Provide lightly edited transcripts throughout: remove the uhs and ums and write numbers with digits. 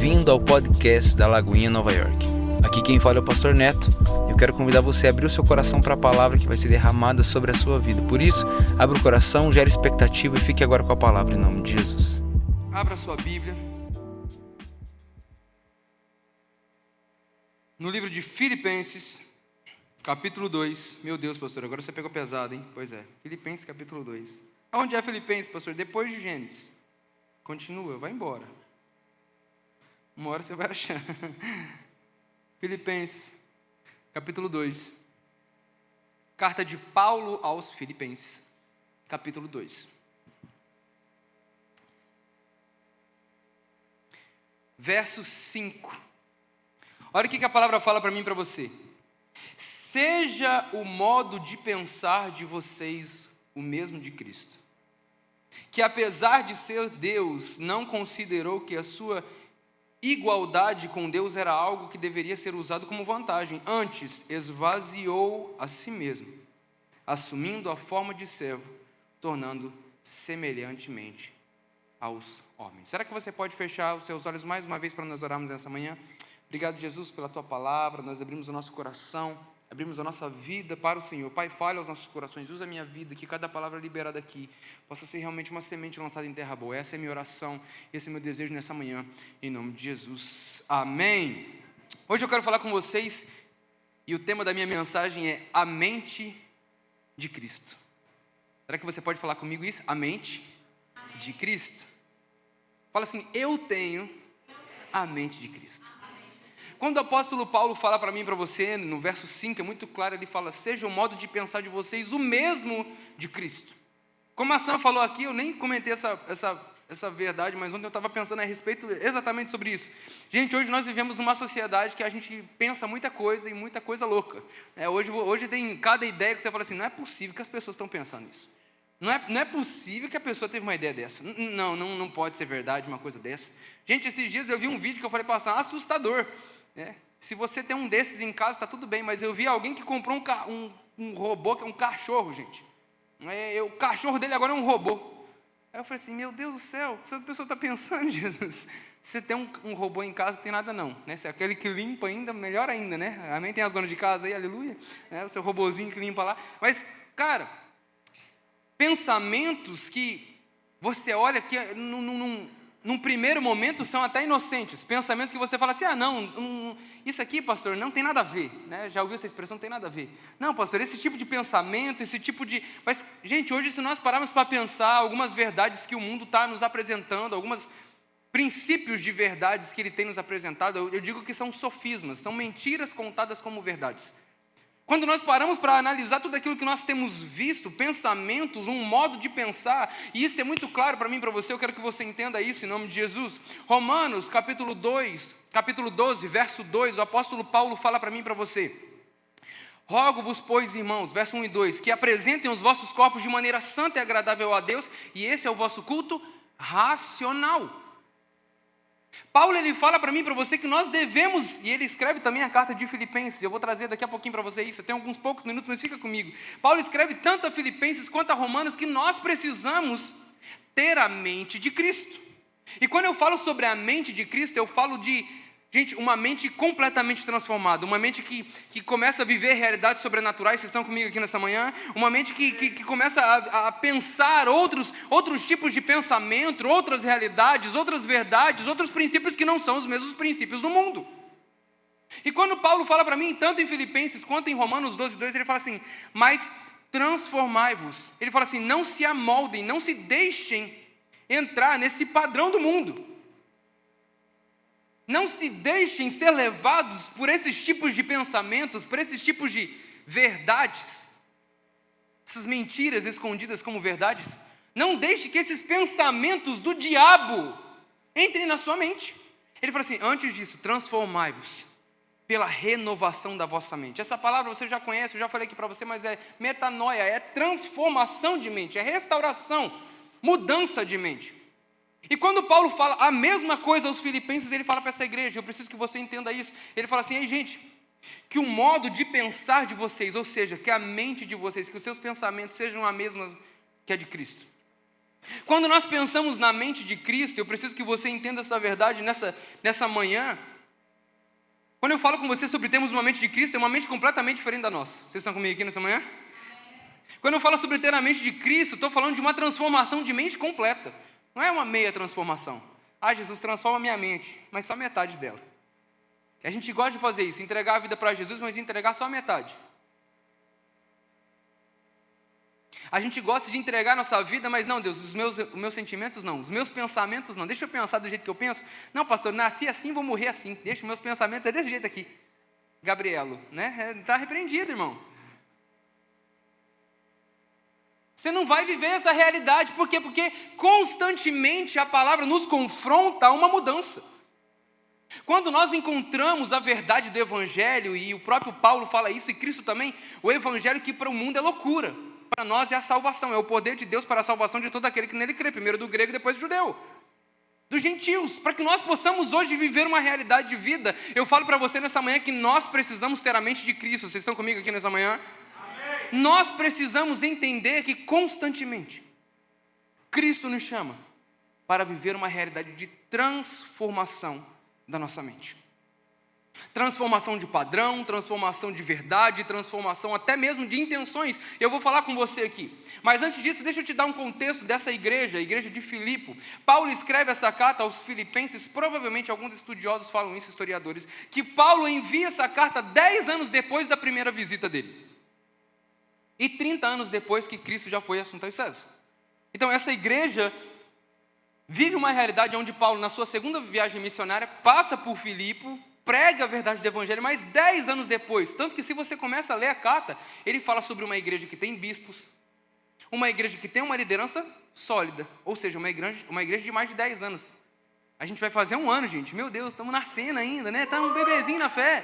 Bem-vindo ao podcast da Lagoinha Nova York. Aqui quem fala é o Pastor Neto. Eu quero convidar você a abrir o seu coração para a palavra que vai ser derramada sobre a sua vida. Por isso, abra o coração, gere expectativa e fique agora com a palavra em nome de Jesus. Abra sua Bíblia no livro de Filipenses, capítulo 2. Meu Deus, pastor, agora você pegou pesado, hein? Pois é, Filipenses, capítulo 2. Onde é Filipenses, pastor? Depois de Gênesis. Continua, vai embora. Uma hora você vai achar. Filipenses, capítulo 2. Carta de Paulo aos Filipenses, capítulo 2. Verso 5. Olha o que a palavra fala para mim e para você. Seja o modo de pensar de vocês o mesmo de Cristo, que apesar de ser Deus, não considerou que a sua igualdade com Deus era algo que deveria ser usado como vantagem. Antes, esvaziou a si mesmo, assumindo a forma de servo, tornando semelhantemente aos homens. Será que você pode fechar os seus olhos mais uma vez para nós orarmos nessa manhã? Obrigado, Jesus, pela Tua palavra. Nós abrimos o nosso coração, abrimos a nossa vida para o Senhor. Pai, fale aos nossos corações, usa a minha vida, que cada palavra liberada aqui possa ser realmente uma semente lançada em terra boa. Essa é a minha oração, esse é o meu desejo nessa manhã, em nome de Jesus. Amém. Hoje eu quero falar com vocês, e o tema da minha mensagem é a mente de Cristo. Será que você pode falar comigo isso? A mente de Cristo. Fala assim, eu tenho a mente de Cristo. Quando o apóstolo Paulo fala para mim e para você, no verso 5, é muito claro, ele fala, seja o modo de pensar de vocês o mesmo de Cristo. Como a Sam falou aqui, eu nem comentei essa verdade, mas ontem eu estava pensando a respeito exatamente sobre isso. Gente, hoje nós vivemos numa sociedade que a gente pensa muita coisa e muita coisa louca. Hoje tem cada ideia que você fala assim, não é possível que as pessoas estão pensando nisso. Não é possível que a pessoa teve uma ideia dessa. Não pode ser verdade uma coisa dessa. Gente, esses dias eu vi um vídeo que eu falei para a assustador. Se você tem um desses em casa, está tudo bem, mas eu vi alguém que comprou um robô, que é um cachorro, gente. O cachorro dele agora é um robô. Aí eu falei assim, meu Deus do céu, o que essa pessoa está pensando, Jesus? Se você tem um robô em casa, não tem nada não. Se é aquele que limpa ainda, melhor ainda, né? Amém? Tem as donas de casa aí, aleluia. O seu robozinho que limpa lá. Mas, cara, pensamentos que você olha que num primeiro momento são até inocentes, pensamentos que você fala assim, isso aqui, pastor, não tem nada a ver, né? Já ouviu essa expressão, não tem nada a ver. Não, pastor, esse tipo de pensamento, Mas, gente, hoje se nós pararmos para pensar algumas verdades que o mundo está nos apresentando, alguns princípios de verdades que ele tem nos apresentado, eu digo que são sofismas, são mentiras contadas como verdades. Quando nós paramos para analisar tudo aquilo que nós temos visto, pensamentos, um modo de pensar, e isso é muito claro para mim e para você, eu quero que você entenda isso em nome de Jesus. Romanos, capítulo 12, verso 2, o apóstolo Paulo fala para mim e para você. Rogo-vos, pois, irmãos, verso 1 e 2, que apresentem os vossos corpos de maneira santa e agradável a Deus, e esse é o vosso culto racional. Paulo, ele fala para mim e para você que nós devemos, e ele escreve também a carta de Filipenses, eu vou trazer daqui a pouquinho para você isso, eu tenho alguns poucos minutos, mas fica comigo. Paulo escreve tanto a Filipenses quanto a Romanos que nós precisamos ter a mente de Cristo. E quando eu falo sobre a mente de Cristo, eu falo de, gente, uma mente completamente transformada, uma mente que começa a viver realidades sobrenaturais, vocês estão comigo aqui nessa manhã? Uma mente que começa a pensar outros tipos de pensamento, outras realidades, outras verdades, outros princípios que não são os mesmos princípios do mundo. E quando Paulo fala para mim, tanto em Filipenses quanto em Romanos 12, 2, ele fala assim, mas transformai-vos. Ele fala assim, não se amoldem, não se deixem entrar nesse padrão do mundo. Não se deixem ser levados por esses tipos de pensamentos, por esses tipos de verdades, essas mentiras escondidas como verdades. Não deixe que esses pensamentos do diabo entrem na sua mente. Ele fala assim, antes disso, transformai-vos pela renovação da vossa mente. Essa palavra você já conhece, eu já falei aqui para você, mas é metanoia, é transformação de mente, é restauração, mudança de mente. E quando Paulo fala a mesma coisa aos filipenses, ele fala para essa igreja, eu preciso que você entenda isso. Ele fala assim, ei gente, que o modo de pensar de vocês, ou seja, que a mente de vocês, que os seus pensamentos sejam a mesma que a de Cristo. Quando nós pensamos na mente de Cristo, eu preciso que você entenda essa verdade nessa manhã. Quando eu falo com você sobre termos uma mente de Cristo, é uma mente completamente diferente da nossa. Vocês estão comigo aqui nessa manhã? Quando eu falo sobre ter a mente de Cristo, estou falando de uma transformação de mente completa. Não é uma meia transformação. Jesus transforma a minha mente, mas só metade dela. A gente gosta de fazer isso, entregar a vida para Jesus, mas entregar só a metade. A gente gosta de entregar a nossa vida, mas não, Deus, os meus sentimentos não, os meus pensamentos não. Deixa eu pensar do jeito que eu penso. Não, pastor, nasci assim, vou morrer assim. Deixa, meus pensamentos é desse jeito aqui. Gabrielo, né? Está repreendido, irmão. Você não vai viver essa realidade. Por quê? Porque constantemente a palavra nos confronta a uma mudança. Quando nós encontramos a verdade do Evangelho, e o próprio Paulo fala isso, e Cristo também, o Evangelho que para o mundo é loucura. Para nós é a salvação, é o poder de Deus para a salvação de todo aquele que nele crê, primeiro do grego e depois do judeu, dos gentios, para que nós possamos hoje viver uma realidade de vida. Eu falo para você nessa manhã que nós precisamos ter a mente de Cristo. Vocês estão comigo aqui nessa manhã? Amém. Nós precisamos entender que constantemente Cristo nos chama para viver uma realidade de transformação da nossa mente. Transformação de padrão, transformação de verdade, transformação até mesmo de intenções. Eu vou falar com você aqui. Mas antes disso, deixa eu te dar um contexto dessa igreja, a igreja de Filipe. Paulo escreve essa carta aos filipenses, provavelmente alguns estudiosos falam isso, historiadores, que Paulo envia essa carta 10 anos depois da primeira visita dele. E 30 anos depois que Cristo já foi assunto aos céus. Então essa igreja vive uma realidade onde Paulo, na sua segunda viagem missionária, passa por Filipe, prega a verdade do Evangelho, mas 10 anos depois, tanto que se você começa a ler a carta, ele fala sobre uma igreja que tem bispos, uma igreja que tem uma liderança sólida, ou seja, uma igreja de mais de 10 anos. A gente vai fazer 1 ano, gente, meu Deus, estamos nascendo ainda, né? Estamos um bebezinho na fé,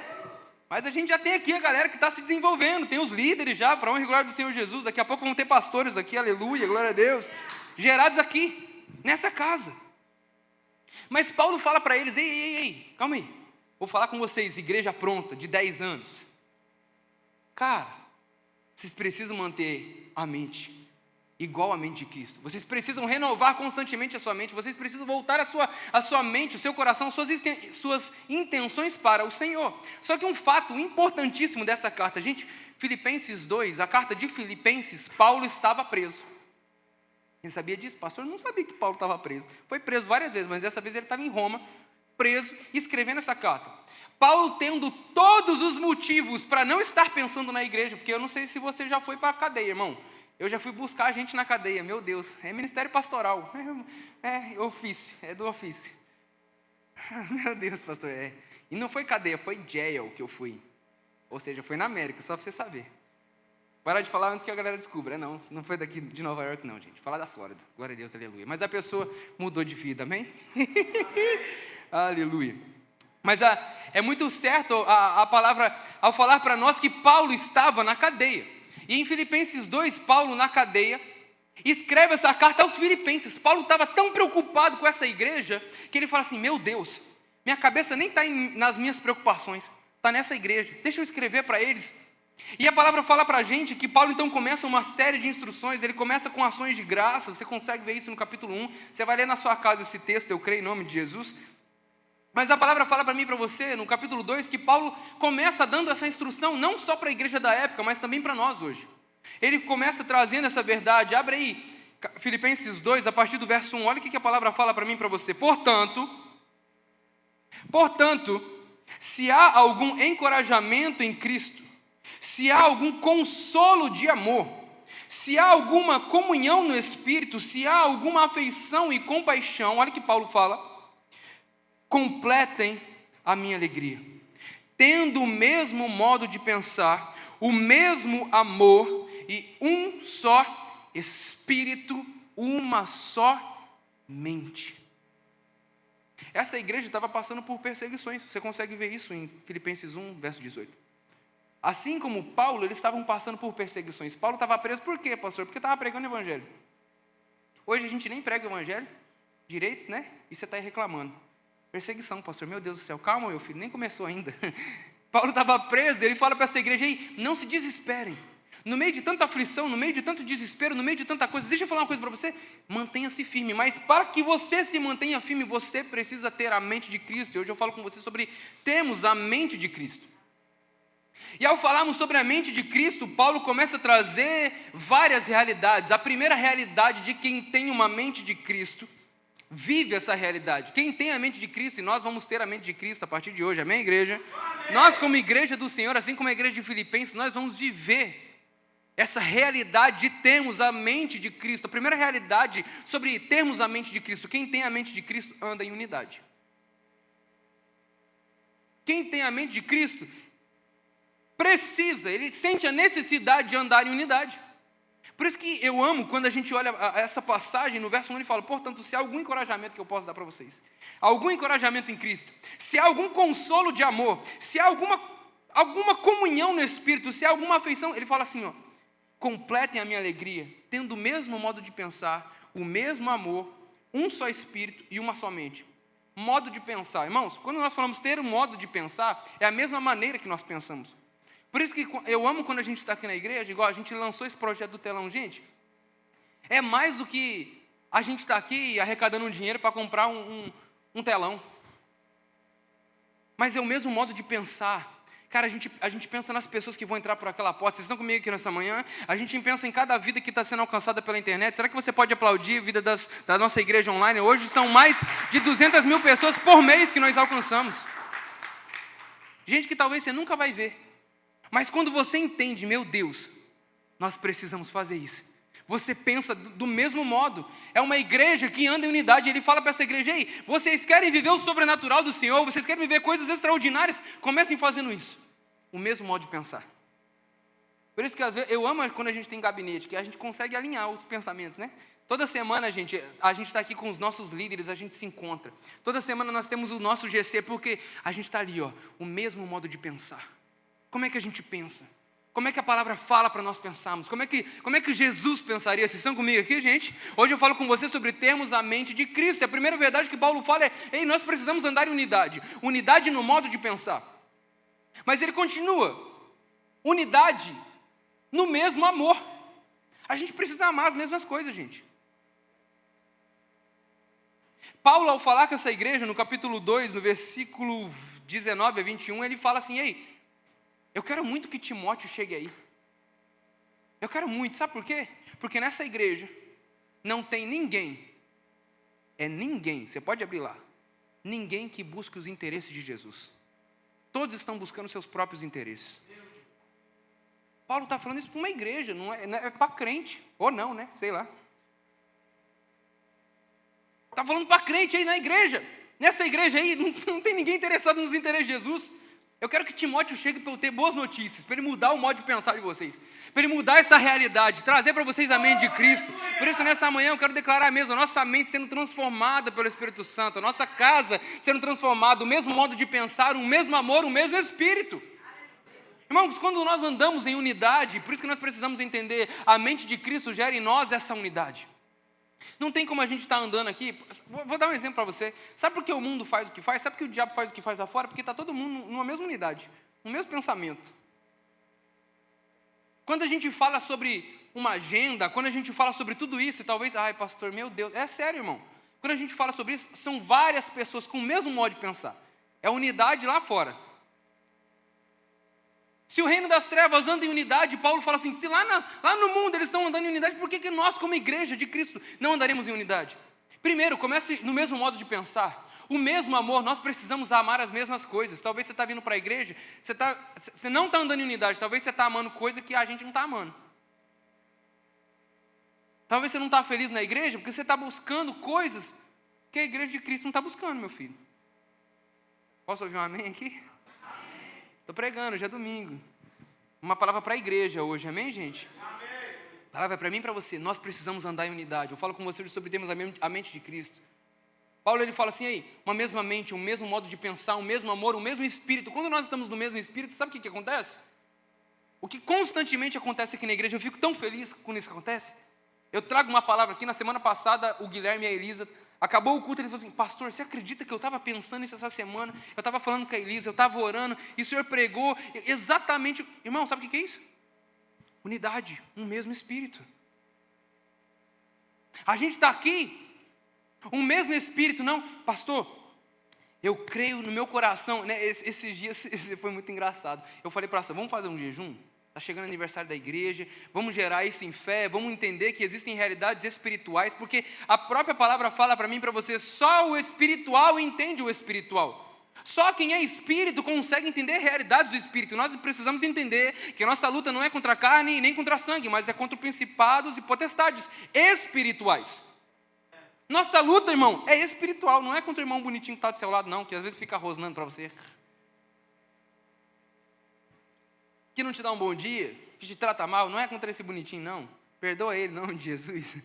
mas a gente já tem aqui a galera que está se desenvolvendo, tem os líderes já, para honra e glória do Senhor Jesus, daqui a pouco vão ter pastores aqui, aleluia, glória a Deus, gerados aqui, nessa casa. Mas Paulo fala para eles, ei, calma aí, vou falar com vocês, igreja pronta, de 10 anos. Cara, vocês precisam manter a mente igual à mente de Cristo. Vocês precisam renovar constantemente a sua mente. Vocês precisam voltar a sua mente, o seu coração, suas intenções para o Senhor. Só que um fato importantíssimo dessa carta, gente, Filipenses 2, a carta de Filipenses, Paulo estava preso. Quem sabia disso? Pastor, não sabia que Paulo estava preso. Foi preso várias vezes, mas dessa vez ele estava em Roma, preso, escrevendo essa carta. Paulo tendo todos os motivos para não estar pensando na igreja, porque eu não sei se você já foi para a cadeia, irmão. Eu já fui buscar a gente na cadeia, meu Deus, é ministério pastoral, é ofício, é do ofício. Meu Deus, pastor, E não foi cadeia, foi jail que eu fui. Ou seja, foi na América, só para você saber. Parar de falar antes que a galera descubra. Não foi daqui de Nova York não, gente. Falar da Flórida, glória a Deus, aleluia. Mas a pessoa mudou de vida, amém? Aleluia. Mas é muito certo a palavra ao falar para nós que Paulo estava na cadeia. E em Filipenses 2, Paulo na cadeia, escreve essa carta aos filipenses. Paulo estava tão preocupado com essa igreja, que ele fala assim, meu Deus, minha cabeça nem está nas minhas preocupações, está nessa igreja, deixa eu escrever para eles. E a palavra fala para a gente que Paulo então começa uma série de instruções, ele começa com ações de graça, você consegue ver isso no capítulo 1, você vai ler na sua casa esse texto, eu creio em nome de Jesus. Mas a palavra fala para mim e para você, no capítulo 2, que Paulo começa dando essa instrução, não só para a igreja da época, mas também para nós hoje. Ele começa trazendo essa verdade, abre aí, Filipenses 2, a partir do verso 1, olha o que a palavra fala para mim e para você. Portanto, se há algum encorajamento em Cristo, se há algum consolo de amor, se há alguma comunhão no Espírito, se há alguma afeição e compaixão, olha o que Paulo fala, completem a minha alegria, tendo o mesmo modo de pensar, o mesmo amor e um só Espírito, uma só mente. Essa igreja estava passando por perseguições, você consegue ver isso em Filipenses 1, verso 18. Assim como Paulo, eles estavam passando por perseguições. Paulo estava preso por quê, pastor? Porque estava pregando o evangelho. Hoje a gente nem prega o evangelho direito, né? E você está aí reclamando. Perseguição, pastor, meu Deus do céu, calma meu filho, nem começou ainda. Paulo estava preso, ele fala para essa igreja aí, não se desesperem, no meio de tanta aflição, no meio de tanto desespero, no meio de tanta coisa, deixa eu falar uma coisa para você, mantenha-se firme, mas para que você se mantenha firme, você precisa ter a mente de Cristo. E hoje eu falo com você sobre termos a mente de Cristo. E ao falarmos sobre a mente de Cristo, Paulo começa a trazer várias realidades. A primeira realidade de quem tem uma mente de Cristo, vive essa realidade. Quem tem a mente de Cristo, e nós vamos ter a mente de Cristo a partir de hoje, amém, igreja? Amém. Nós, como igreja do Senhor, assim como a igreja de Filipenses, nós vamos viver essa realidade de termos a mente de Cristo. A primeira realidade sobre termos a mente de Cristo, quem tem a mente de Cristo anda em unidade. Quem tem a mente de Cristo precisa, ele sente a necessidade de andar em unidade. Por isso que eu amo quando a gente olha essa passagem, no verso 1 ele fala, portanto, se há algum encorajamento que eu posso dar para vocês, algum encorajamento em Cristo, se há algum consolo de amor, se há alguma comunhão no Espírito, se há alguma afeição, ele fala assim, completem a minha alegria, tendo o mesmo modo de pensar, o mesmo amor, um só Espírito e uma só mente. Modo de pensar, irmãos, quando nós falamos ter um modo de pensar, é a mesma maneira que nós pensamos. Por isso que eu amo quando a gente está aqui na igreja, igual a gente lançou esse projeto do telão, gente, é mais do que a gente está aqui arrecadando um dinheiro para comprar um telão. Mas é o mesmo modo de pensar. Cara, a gente pensa nas pessoas que vão entrar por aquela porta. Vocês estão comigo aqui nessa manhã? A gente pensa em cada vida que está sendo alcançada pela internet. Será que você pode aplaudir a vida da nossa igreja online? Hoje são mais de 200 mil pessoas por mês que nós alcançamos. Gente que talvez você nunca vai ver. Mas quando você entende, meu Deus, nós precisamos fazer isso. Você pensa do mesmo modo. É uma igreja que anda em unidade. Ele fala para essa igreja, ei, vocês querem viver o sobrenatural do Senhor, vocês querem viver coisas extraordinárias, comecem fazendo isso. O mesmo modo de pensar. Por isso que às vezes, eu amo quando a gente tem gabinete, que a gente consegue alinhar os pensamentos, né? Toda semana a gente está aqui com os nossos líderes, a gente se encontra. Toda semana nós temos o nosso GC, porque a gente está ali, o mesmo modo de pensar. Como é que a gente pensa? Como é que a palavra fala para nós pensarmos? Como é que Jesus pensaria? Vocês estão comigo aqui, gente? Hoje eu falo com vocês sobre termos a mente de Cristo. E a primeira verdade que Paulo fala é, ei, nós precisamos andar em unidade. Unidade no modo de pensar. Mas ele continua, unidade no mesmo amor. A gente precisa amar as mesmas coisas, gente. Paulo, ao falar com essa igreja, no capítulo 2, no versículo 19 a 21, ele fala assim, ei, eu quero muito que Timóteo chegue aí. Eu quero muito, sabe por quê? Porque nessa igreja não tem ninguém, você pode abrir lá, ninguém que busque os interesses de Jesus. Todos estão buscando seus próprios interesses. Paulo está falando isso para uma igreja, não é para crente, ou não, né? Sei lá. Está falando para crente aí na igreja. Nessa igreja aí não tem ninguém interessado nos interesses de Jesus. Eu quero que Timóteo chegue para eu ter boas notícias, para ele mudar o modo de pensar de vocês, para ele mudar essa realidade, trazer para vocês a mente de Cristo. Por isso, nessa manhã, eu quero declarar mesmo, a nossa mente sendo transformada pelo Espírito Santo, a nossa casa sendo transformada, o mesmo modo de pensar, o mesmo amor, o mesmo Espírito. Irmãos, quando nós andamos em unidade, por isso que nós precisamos entender, a mente de Cristo gera em nós essa unidade. Não tem como a gente estar andando aqui, vou dar um exemplo para você, sabe por que o mundo faz o que faz? Sabe por que o diabo faz o que faz lá fora? Porque está todo mundo numa mesma unidade, no mesmo pensamento. Quando a gente fala sobre uma agenda, quando a gente fala sobre tudo isso, talvez, ai pastor, meu Deus, é sério irmão, quando a gente fala sobre isso, são várias pessoas com o mesmo modo de pensar, é unidade lá fora. Se o reino das trevas anda em unidade, Paulo fala assim, se lá no mundo eles estão andando em unidade, por que nós como igreja de Cristo não andaremos em unidade? Primeiro, comece no mesmo modo de pensar, o mesmo amor, nós precisamos amar as mesmas coisas. Talvez você está vindo para a igreja, você não está andando em unidade, talvez você está amando coisa que a gente não está amando. Talvez você não está feliz na igreja, porque você está buscando coisas que a igreja de Cristo não está buscando, meu filho. Posso ouvir um amém aqui? Estou pregando, hoje é domingo. Uma palavra para a igreja hoje, amém, gente? Amém. A palavra é para mim e para você. Nós precisamos andar em unidade. Eu falo com vocês sobre termos a mente de Cristo. Paulo, ele fala assim, ei, uma mesma mente, um mesmo modo de pensar, um mesmo amor, um mesmo espírito. Quando nós estamos no mesmo espírito, sabe o que acontece? O que constantemente acontece aqui na igreja, eu fico tão feliz quando isso acontece. Eu trago uma palavra aqui, na semana passada, o Guilherme e a Elisa, acabou o culto, ele falou assim, pastor, você acredita que eu estava pensando nisso essa semana? Eu estava falando com a Elisa, eu estava orando, e o Senhor pregou exatamente... Irmão, sabe o que é isso? unidade, um mesmo Espírito. A gente está aqui, um mesmo Espírito, não, pastor, eu creio no meu coração, né? Esses dias foi muito engraçado. Eu falei para a vamos fazer um jejum? Está chegando o aniversário da igreja, vamos gerar isso em fé, vamos entender que existem realidades espirituais, porque a própria palavra fala para mim e para você, só o espiritual entende o espiritual. Só quem é espírito consegue entender realidades do espírito. Nós precisamos entender que a nossa luta não é contra a carne nem contra a sangue, mas é contra principados e potestades espirituais. Nossa luta, irmão, é espiritual, não é contra o irmão bonitinho que está do seu lado, não, que às vezes fica rosnando para você. Que não te dá um bom dia, que te trata mal, não é contra esse bonitinho, não. Perdoa ele, em nome de Jesus.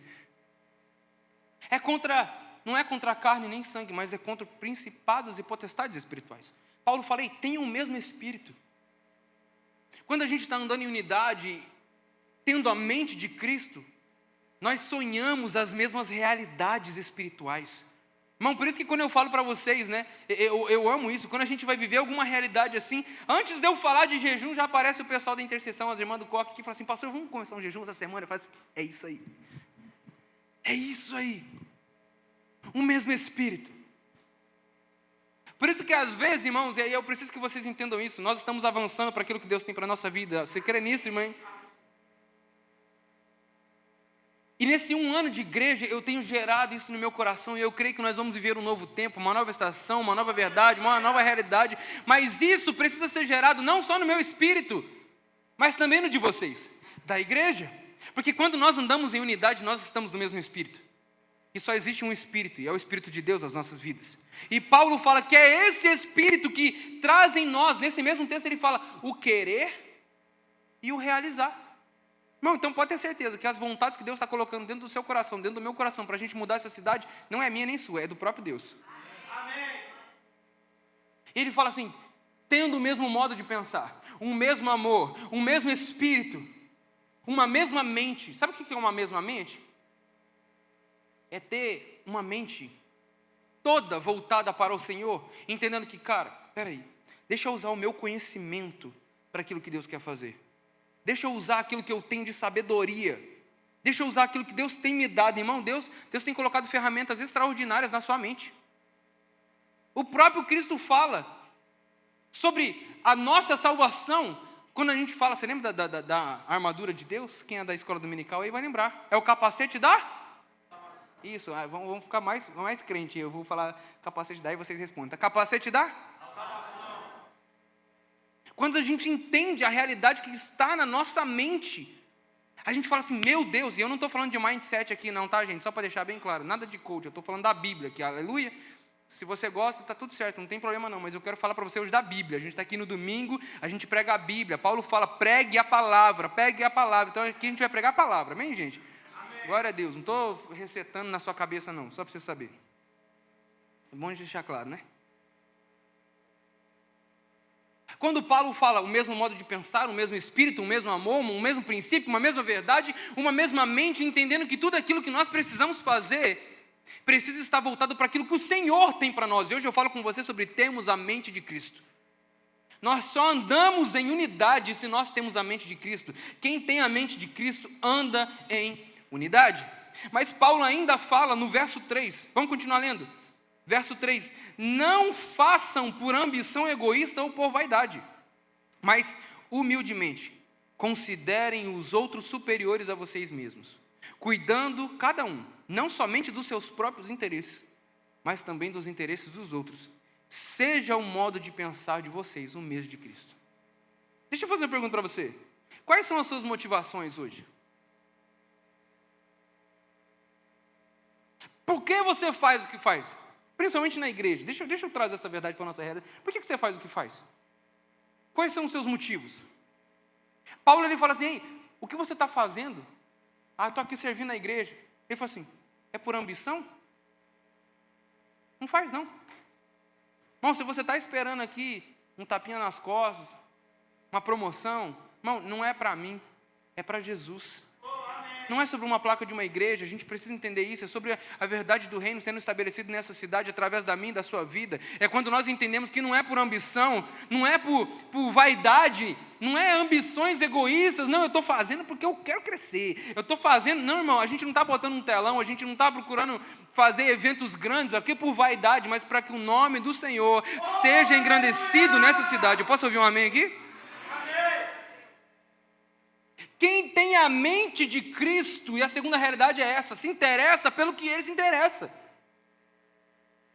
Não é contra a carne nem sangue, mas é contra principados e potestades espirituais. Paulo fala, tenham o mesmo Espírito. Quando a gente está andando em unidade, tendo a mente de Cristo, nós sonhamos as mesmas realidades espirituais. Irmão, por isso que quando eu falo para vocês, né, eu amo isso, quando a gente vai viver alguma realidade assim, antes de eu falar de jejum, já aparece o pessoal da intercessão, as irmãs do coque, que fala assim, pastor, vamos começar um jejum essa semana? Eu falo assim, é isso aí. É isso aí. O mesmo Espírito. Por isso que às vezes, irmãos, e aí eu preciso que vocês entendam isso, nós estamos avançando para aquilo que Deus tem para a nossa vida. Você crê nisso, irmão? E nesse 1 ano de igreja, eu tenho gerado isso no meu coração, e eu creio que nós vamos viver um novo tempo, uma nova estação, uma nova verdade, uma nova realidade, mas isso precisa ser gerado não só no meu espírito, mas também no de vocês, da igreja, porque quando nós andamos em unidade, nós estamos no mesmo espírito, e só existe um espírito, e é o Espírito de Deus nas nossas vidas, e Paulo fala que é esse espírito que traz em nós, nesse mesmo texto ele fala, o querer e o realizar. Irmão, então pode ter certeza que as vontades que Deus está colocando dentro do seu coração, dentro do meu coração, para a gente mudar essa cidade, não é minha nem sua, é do próprio Deus. Amém. Ele fala assim, tendo o mesmo modo de pensar, um mesmo amor, um mesmo espírito, uma mesma mente. Sabe o que é uma mesma mente? É ter uma mente toda voltada para o Senhor, entendendo que, cara, peraí, deixa eu usar o meu conhecimento para aquilo que Deus quer fazer. Deixa eu usar aquilo que eu tenho de sabedoria. Deixa eu usar aquilo que Deus tem me dado. Irmão, Deus tem colocado ferramentas extraordinárias na sua mente. O próprio Cristo fala sobre a nossa salvação. Quando a gente fala, você lembra da armadura de Deus? Quem é da escola dominical aí vai lembrar. É o capacete da? Isso, vamos ficar mais crente. Eu vou falar capacete da e vocês respondem. Capacete da? Quando a gente entende a realidade que está na nossa mente, a gente fala assim, meu Deus, e eu não estou falando de mindset aqui não, tá, gente? Só para deixar bem claro, nada de coach, eu estou falando da Bíblia aqui, aleluia. Se você gosta, está tudo certo, não tem problema não, mas eu quero falar para você hoje da Bíblia. A gente está aqui no domingo, a gente prega a Bíblia. Paulo fala, pregue a palavra, então aqui a gente vai pregar a palavra, amém, gente? Amém. Glória a Deus, não estou recetando na sua cabeça não, só para você saber. É bom a gente deixar claro, né? Quando Paulo fala o mesmo modo de pensar, o mesmo espírito, o mesmo amor, um mesmo princípio, uma mesma verdade, uma mesma mente, entendendo que tudo aquilo que nós precisamos fazer, precisa estar voltado para aquilo que o Senhor tem para nós. E hoje eu falo com você sobre termos a mente de Cristo. Nós só andamos em unidade se nós temos a mente de Cristo. Quem tem a mente de Cristo anda em unidade. Mas Paulo ainda fala no verso 3, vamos continuar lendo. Verso 3, não façam por ambição egoísta ou por vaidade, mas humildemente considerem os outros superiores a vocês mesmos, cuidando cada um, não somente dos seus próprios interesses, mas também dos interesses dos outros. Seja o modo de pensar de vocês o mesmo de Cristo. Deixa eu fazer uma pergunta para você. Quais são as suas motivações hoje? Por que você faz o que faz? Principalmente na igreja. Deixa eu trazer essa verdade para a nossa realidade. Por que você faz o que faz? Quais são os seus motivos? Paulo ele fala assim, ei, o que você está fazendo? Eu estou aqui servindo na igreja. Ele fala assim, é por ambição? Não faz não. Irmão, se você está esperando aqui um tapinha nas costas, uma promoção, irmão, não é para mim, é para Jesus. Não é sobre uma placa de uma igreja, a gente precisa entender isso. É sobre a verdade do reino sendo estabelecido nessa cidade através da minha e da sua vida. É quando nós entendemos que não é por ambição, não é por vaidade, não é ambições egoístas. Não, eu estou fazendo porque eu quero crescer. Eu estou fazendo, não, irmão, a gente não está botando um telão, a gente não está procurando fazer eventos grandes aqui por vaidade, mas para que o nome do Senhor seja engrandecido nessa cidade. Eu posso ouvir um amém aqui? Quem tem a mente de Cristo, e a segunda realidade é essa, se interessa pelo que ele se interessa.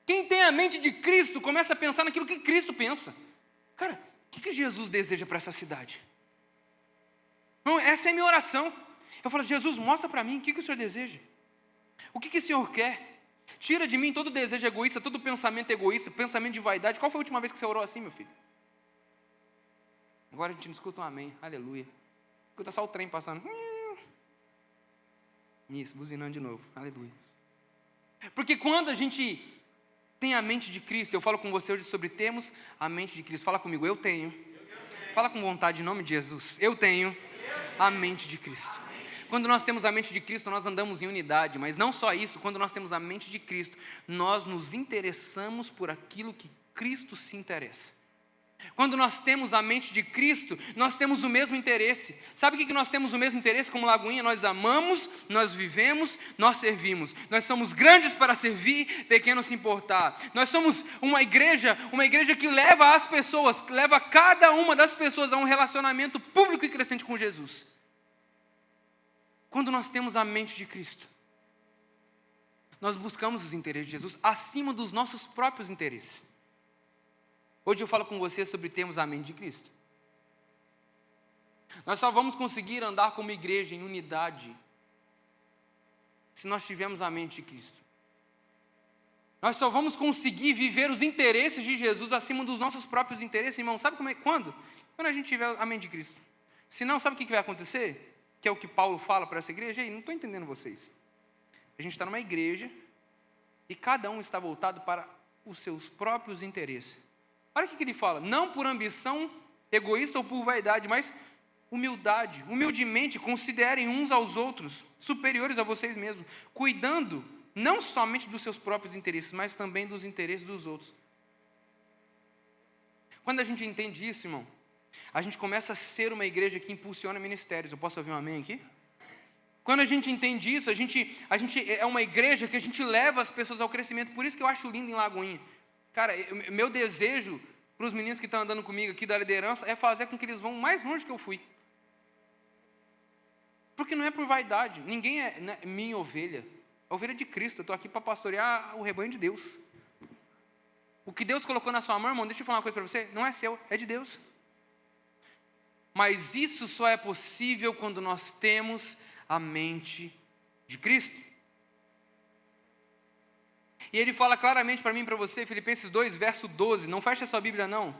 Quem tem a mente de Cristo começa a pensar naquilo que Cristo pensa. Cara, o que Jesus deseja para essa cidade? Não, essa é a minha oração. Eu falo, Jesus, mostra para mim o que o Senhor deseja. O que o Senhor quer? Tira de mim todo desejo egoísta, todo pensamento egoísta, pensamento de vaidade. Qual foi a última vez que você orou assim, meu filho? Agora a gente não escuta um amém, aleluia. Escuta só o trem passando. Isso, buzinando de novo, aleluia. Porque quando a gente tem a mente de Cristo, eu falo com você hoje sobre termos a mente de Cristo. Fala comigo, eu tenho. Fala com vontade em nome de Jesus. Eu tenho a mente de Cristo. Quando nós temos a mente de Cristo, nós andamos em unidade. Mas não só isso, quando nós temos a mente de Cristo, nós nos interessamos por aquilo que Cristo se interessa. Quando nós temos a mente de Cristo, nós temos o mesmo interesse. Sabe o que nós temos o mesmo interesse como Lagoinha? Nós amamos, nós vivemos, nós servimos. Nós somos grandes para servir, pequenos se importar. Nós somos uma igreja que leva as pessoas, que leva cada uma das pessoas a um relacionamento público e crescente com Jesus. Quando nós temos a mente de Cristo, nós buscamos os interesses de Jesus acima dos nossos próprios interesses. Hoje eu falo com você sobre termos a mente de Cristo. Nós só vamos conseguir andar como igreja em unidade se nós tivermos a mente de Cristo. Nós só vamos conseguir viver os interesses de Jesus acima dos nossos próprios interesses, irmão. Sabe quando? Quando a gente tiver a mente de Cristo. Se não, sabe o que vai acontecer? Que é o que Paulo fala para essa igreja. Ei, não estou entendendo vocês. A gente está numa igreja e cada um está voltado para os seus próprios interesses. Olha o que ele fala, não por ambição egoísta ou por vaidade, mas humildade. Humildemente considerem uns aos outros superiores a vocês mesmos, cuidando não somente dos seus próprios interesses, mas também dos interesses dos outros. Quando a gente entende isso, irmão, a gente começa a ser uma igreja que impulsiona ministérios. Eu posso ouvir um amém aqui? Quando a gente entende isso, a gente é uma igreja que a gente leva as pessoas ao crescimento. Por isso que eu acho lindo em Lagoinha. Cara, meu desejo para os meninos que estão andando comigo aqui da liderança é fazer com que eles vão mais longe que eu fui. Porque não é por vaidade. Ninguém é minha ovelha. A ovelha de Cristo. Eu estou aqui para pastorear o rebanho de Deus. O que Deus colocou na sua mão, irmão, deixa eu falar uma coisa para você, não é seu, é de Deus. Mas isso só é possível quando nós temos a mente de Cristo. E ele fala claramente para mim e para você, Filipenses 2, verso 12. Não feche a sua Bíblia, não.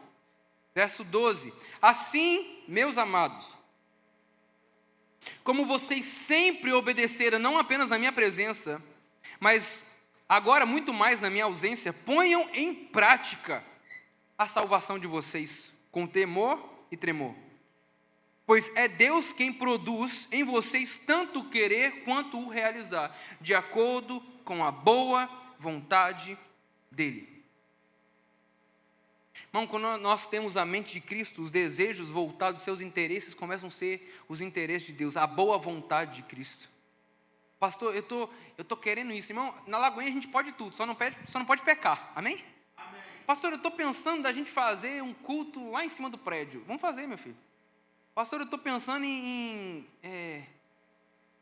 Verso 12. Assim, meus amados, como vocês sempre obedeceram, não apenas na minha presença, mas agora muito mais na minha ausência, ponham em prática a salvação de vocês, com temor e tremor. Pois é Deus quem produz em vocês tanto o querer quanto o realizar, de acordo com a boa vontade dele. Irmão, quando nós temos a mente de Cristo, os desejos voltados, seus interesses começam a ser os interesses de Deus, a boa vontade de Cristo. Pastor, eu tô querendo isso. Irmão, na Lagoinha a gente pode tudo, só não pode pecar. Amém? Amém. Pastor, eu estou pensando da gente fazer um culto lá em cima do prédio. Vamos fazer, meu filho. Pastor, eu estou pensando em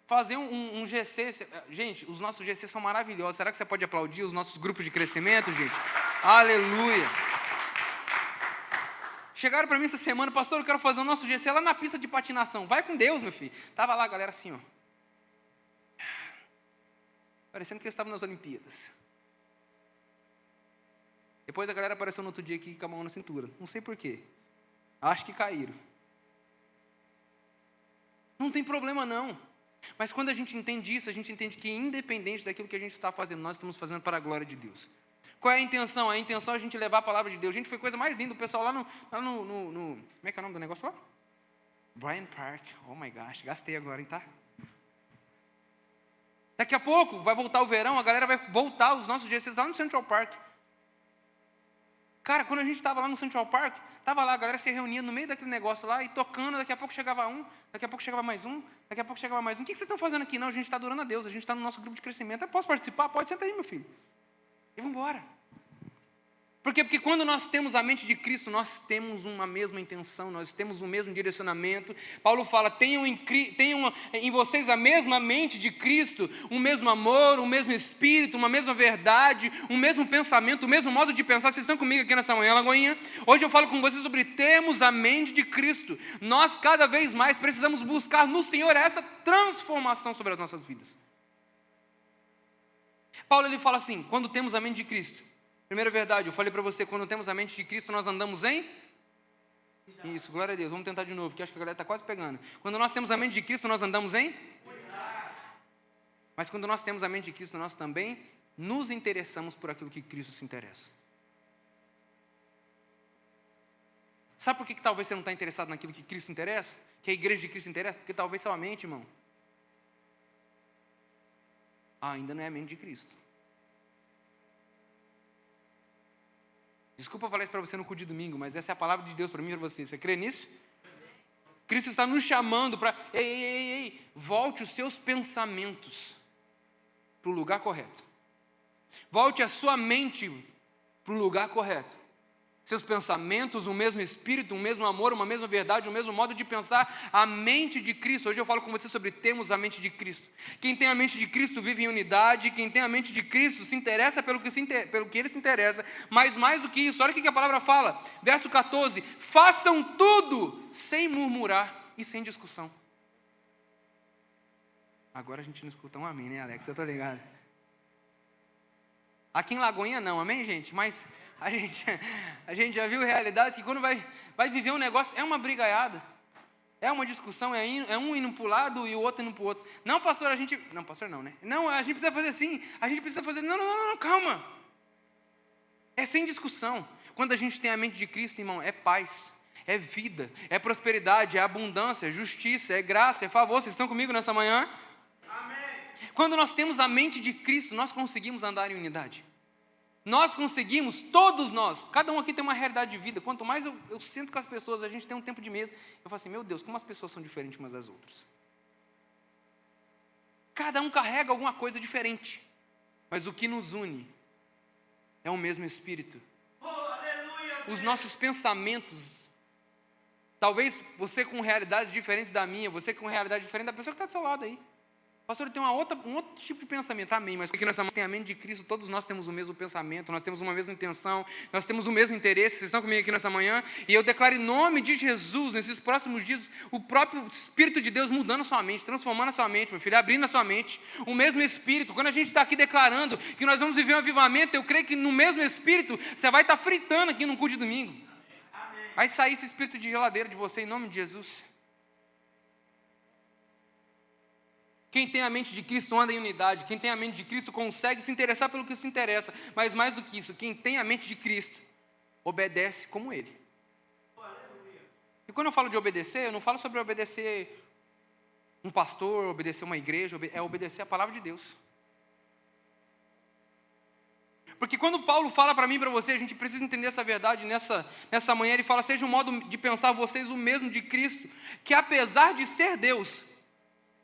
fazer um GC. Gente, os nossos GC são maravilhosos. Será que você pode aplaudir os nossos grupos de crescimento, gente? Aleluia. Chegaram para mim essa semana, pastor, eu quero fazer o nosso GC lá na pista de patinação. Vai com Deus, meu filho. Tava lá a galera assim, ó. Parecendo que eles estavam nas Olimpíadas. Depois a galera apareceu no outro dia aqui com a mão na cintura. Não sei porquê. Acho que caíram. Não tem problema não. Mas quando a gente entende isso, a gente entende que independente daquilo que a gente está fazendo, nós estamos fazendo para a glória de Deus. Qual é a intenção? A intenção é a gente levar a palavra de Deus. Gente, foi coisa mais linda. O pessoal lá no como é que é o nome do negócio lá? Bryant Park. Oh my gosh, gastei agora, hein, tá? Daqui a pouco vai voltar o verão, a galera vai voltar os nossos GCs lá no Central Park. Cara, quando a gente estava lá no Central Park, estava lá, a galera se reunia no meio daquele negócio lá e tocando, daqui a pouco chegava um, daqui a pouco chegava mais um, daqui a pouco chegava mais um. O que vocês estão fazendo aqui? Não, a gente está adorando a Deus, a gente está no nosso grupo de crescimento. Eu posso participar? Pode, senta aí, meu filho. E vamos embora. Por quê? Porque quando nós temos a mente de Cristo, nós temos uma mesma intenção, nós temos o mesmo direcionamento. Paulo fala, tenham em vocês a mesma mente de Cristo, o mesmo amor, o mesmo espírito, uma mesma verdade, o mesmo pensamento, o mesmo modo de pensar. Vocês estão comigo aqui nessa manhã, Lagoinha? Hoje eu falo com vocês sobre termos a mente de Cristo. Nós cada vez mais precisamos buscar no Senhor essa transformação sobre as nossas vidas. Paulo ele fala assim, quando temos a mente de Cristo, primeira verdade, eu falei para você, quando temos a mente de Cristo, nós andamos em? Isso, glória a Deus, vamos tentar de novo, que acho que a galera está quase pegando. Quando nós temos a mente de Cristo, nós andamos em? Mas quando nós temos a mente de Cristo, nós também nos interessamos por aquilo que Cristo se interessa. Sabe por que talvez você não está interessado naquilo que Cristo se interessa? Que a igreja de Cristo se interessa? Porque talvez sua mente, irmão, ainda não é a mente de Cristo. Desculpa falar isso para você no culto de domingo, mas essa é a palavra de Deus para mim e para você. Você crê nisso? Cristo está nos chamando para... Ei, volte os seus pensamentos para o lugar correto. Volte a sua mente para o lugar correto. Seus pensamentos, o mesmo espírito, o mesmo amor, uma mesma verdade, o mesmo modo de pensar, a mente de Cristo. Hoje eu falo com você sobre termos a mente de Cristo. Quem tem a mente de Cristo vive em unidade, quem tem a mente de Cristo se interessa pelo que ele se interessa, mas mais do que isso, olha o que a palavra fala, verso 14, façam tudo sem murmurar e sem discussão. Agora a gente não escuta um amém, né, Alex? Eu tô ligado. Aqui em Lagoinha não, amém, gente? Mas... A gente já viu realidades que quando vai viver um negócio, é uma brigaiada, é uma discussão, é um indo para o lado e o outro indo para o outro. Não, pastor, não, pastor não, né? Não, a gente precisa fazer assim, a gente precisa fazer... Não, calma. É sem discussão. Quando a gente tem a mente de Cristo, irmão, é paz, é vida, é prosperidade, é abundância, é justiça, é graça, é favor. Vocês estão comigo nessa manhã? Amém. Quando nós temos a mente de Cristo, nós conseguimos andar em unidade. Nós conseguimos, todos nós, cada um aqui tem uma realidade de vida. Quanto mais eu sinto com as pessoas, a gente tem um tempo de mesa, eu falo assim, meu Deus, como as pessoas são diferentes umas das outras. Cada um carrega alguma coisa diferente, mas o que nos une é o mesmo Espírito. Os nossos pensamentos, talvez você com realidades diferentes da minha, você com realidade diferente da pessoa que está do seu lado aí. Pastor, tem um outro tipo de pensamento, amém, mas porque nós temos a mente de Cristo, todos nós temos o mesmo pensamento, nós temos uma mesma intenção, nós temos o mesmo interesse. Vocês estão comigo aqui nessa manhã? E eu declaro em nome de Jesus, nesses próximos dias, o próprio Espírito de Deus mudando a sua mente, transformando a sua mente, meu filho, abrindo a sua mente, o mesmo Espírito. Quando a gente está aqui declarando que nós vamos viver um avivamento, eu creio que no mesmo Espírito, você vai estar fritando aqui no culto de domingo. Amém. Vai sair esse espírito de geladeira de você, em nome de Jesus. Quem tem a mente de Cristo anda em unidade. Quem tem a mente de Cristo consegue se interessar pelo que se interessa. Mas mais do que isso, quem tem a mente de Cristo obedece como Ele. E quando eu falo de obedecer, eu não falo sobre obedecer um pastor, obedecer uma igreja, é obedecer a palavra de Deus. Porque quando Paulo fala para mim e para você, a gente precisa entender essa verdade nessa manhã. Ele fala, seja um modo de pensar vocês o mesmo de Cristo, que apesar de ser Deus,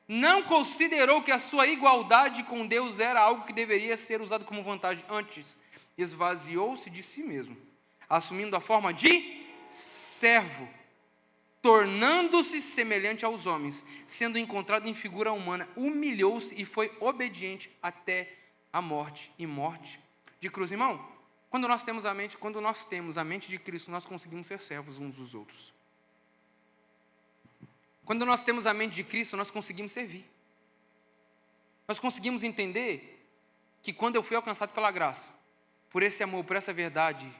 não considerou que a sua igualdade com Deus era algo que deveria ser usado como vantagem. Antes, esvaziou-se de si mesmo, assumindo a forma de servo, tornando-se semelhante aos homens, sendo encontrado em figura humana, humilhou-se e foi obediente até a morte, e morte de cruz. Irmão, quando nós temos a mente de Cristo, nós conseguimos ser servos uns dos outros. Quando nós temos a mente de Cristo, nós conseguimos servir. Nós conseguimos entender que quando eu fui alcançado pela graça, por esse amor, por essa verdade,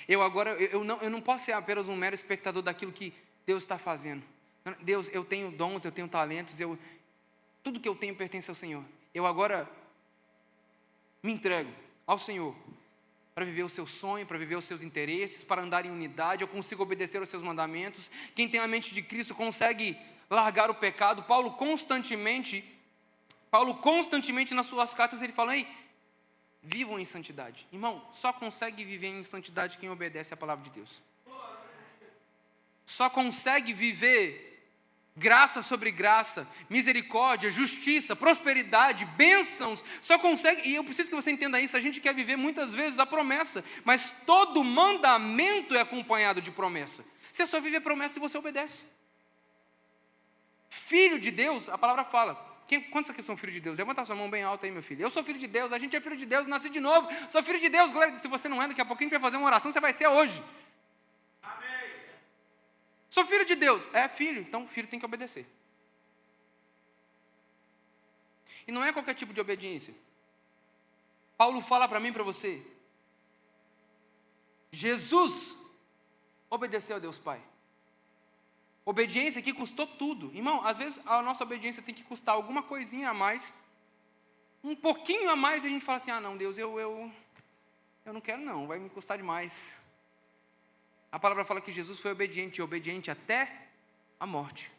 eu não posso ser apenas um mero espectador daquilo que Deus está fazendo. Deus, eu tenho dons, eu tenho talentos, tudo que eu tenho pertence ao Senhor. Eu agora me entrego ao Senhor para viver o seu sonho, para viver os seus interesses, para andar em unidade. Eu consigo obedecer aos seus mandamentos. Quem tem a mente de Cristo consegue largar o pecado. Paulo constantemente Paulo constantemente nas suas cartas ele fala: ei, vivam em santidade. Irmão, só consegue viver em santidade quem obedece à palavra de Deus. Só consegue viver graça sobre graça, misericórdia, justiça, prosperidade, bênçãos. Só consegue, e eu preciso que você entenda isso, a gente quer viver muitas vezes a promessa, mas todo mandamento é acompanhado de promessa. Você só vive a promessa se você obedece. Filho de Deus, a palavra fala. Quantos aqui são filhos de Deus? Levanta a sua mão bem alta aí, meu filho. Eu sou filho de Deus, a gente é filho de Deus, nasci de novo. Sou filho de Deus, glória. Se você não é, daqui a pouquinho a gente vai fazer uma oração, você vai ser hoje. Amém. Sou filho de Deus. É filho, então o filho tem que obedecer. E não é qualquer tipo de obediência. Paulo fala para mim e para você. Jesus obedeceu a Deus Pai. Obediência que custou tudo. Irmão, às vezes a nossa obediência tem que custar alguma coisinha a mais, um pouquinho a mais, e a gente fala assim: ah não, Deus, eu não quero não, vai me custar demais. A palavra fala que Jesus foi obediente até a morte.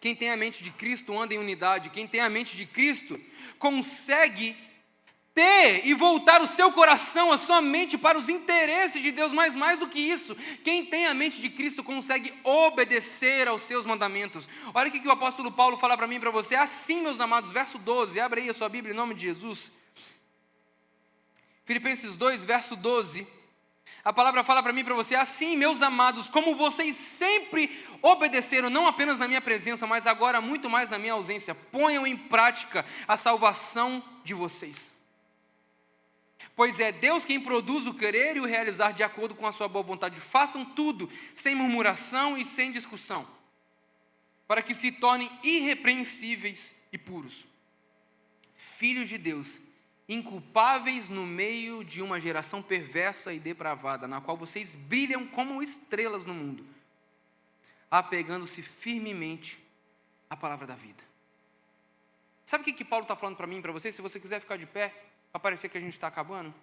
Quem tem a mente de Cristo anda em unidade. Quem tem a mente de Cristo consegue ter e voltar o seu coração, a sua mente para os interesses de Deus, mas mais do que isso, quem tem a mente de Cristo consegue obedecer aos seus mandamentos. Olha o que o apóstolo Paulo fala para mim e para você: assim, meus amados, verso 12, abre aí a sua Bíblia em nome de Jesus. Filipenses 2, verso 12, a palavra fala para mim e para você: assim, meus amados, como vocês sempre obedeceram, não apenas na minha presença, mas agora muito mais na minha ausência, ponham em prática a salvação de vocês. Pois é Deus quem produz o querer e o realizar de acordo com a sua boa vontade. Façam tudo sem murmuração e sem discussão, para que se tornem irrepreensíveis e puros, filhos de Deus, inculpáveis no meio de uma geração perversa e depravada, na qual vocês brilham como estrelas no mundo, apegando-se firmemente à palavra da vida. Sabe o que Paulo está falando para mim e para você? Se você quiser ficar de pé, para parecer que a gente está acabando.